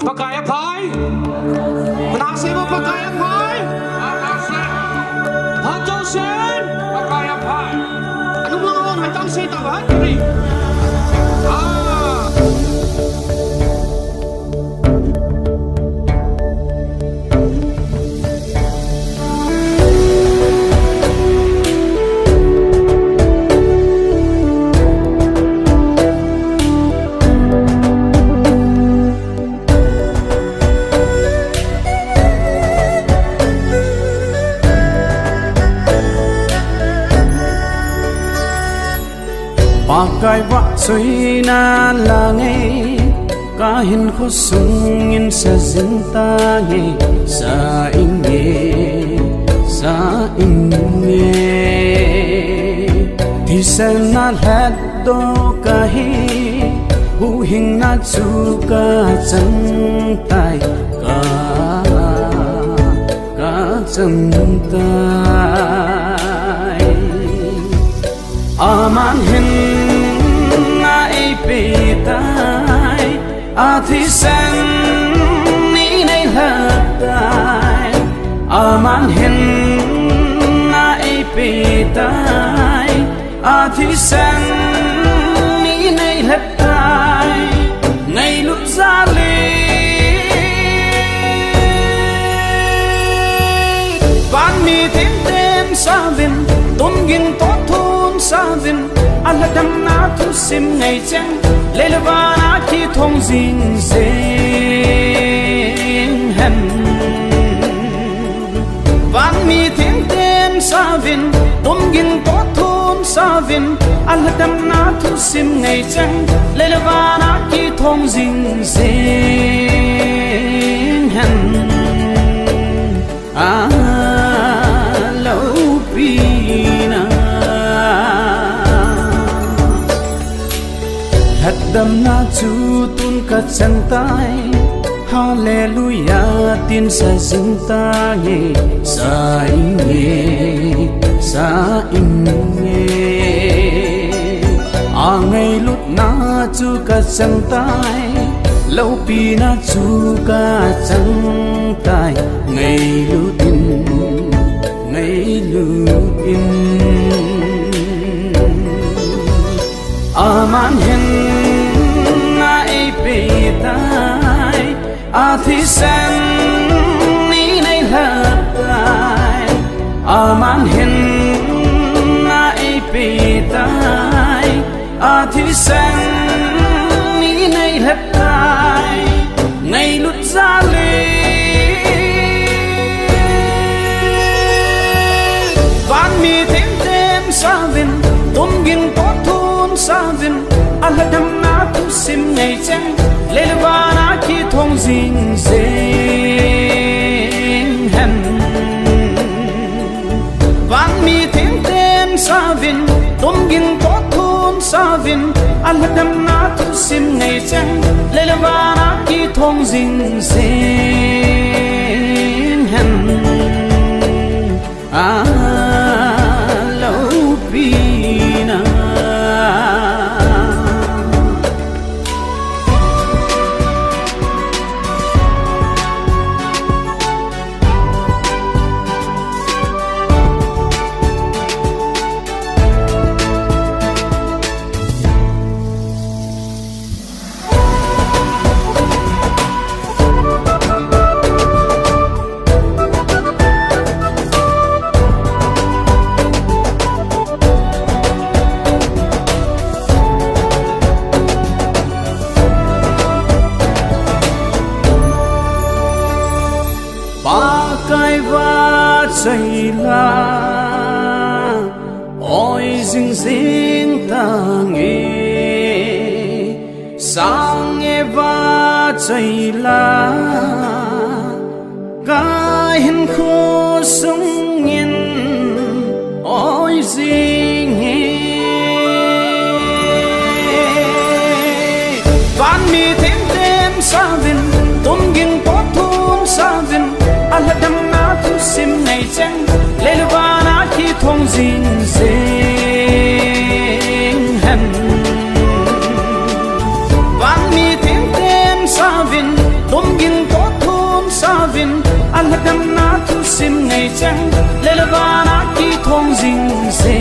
Pagkaya pay Manasi mo pagkaya pay Hanjo sen Pagkaya pay Ano mga on hantang sita ba? Kiri Pakai wak sui na langai kahin ko sungin sa zintangi sa inye Tisel na laddo kahi huhing na tsuka chantai ka chantai Aman hin na ipitai Ati sen ni nay hatai Aman hin na ipitai Ati sen ni nay hatai Ngay lúc ra lì Van mi thêm thêm sa vin Tôn gin tốt thôn sa vin Alla đam na thu sim ngày chăng Lê lê va na khi thông dinh dinh hèn Van mi thêm thêm sa vin Tôn gin tốt thôn sa vin Alla đam na thu sim ngày chăng Lê lê va na khi thông dinh dinh hèn lâu pina Thật đâm na chú tun cả chân tay Hallelujah tin sa dinh ta nghe sa inge Ngày lúc na chú cả chân tay lâu pi na chú cả chân tay ngày lúc in Aman hin na ipitai Ati sen ni nay hatai Aman hin na ipitai Ati sen ni nay hatai Ngay lúc ra lì Van mi thêm thêm sa vin Tôn gin tốt thôn sa vin Alla đam na thu sim ngày chăng Lê lê va na khi thông dinh dinh hèn Van mi thêm thêm sa vin Tôn gin tốt thôn sa vin Alla đam na thu sim ngày chăng Lê lê va na khi thông dinh dinh hèn lâu pina Pakai va chạy la ôi dinh dinh ta nghe sang nghe va chạy la gai hình khô sông nhiên ôi dinh nghe van mi thêm thêm sa vin tôn gin tốt thôn sa vin Alla đam na thu sim ngày chăng Lê lê va na khi thông dinh dinh hèn Van mi thêm thêm sa vin tum gin to thun savin al dam na thu sim nei chang le lwana ki thong jing se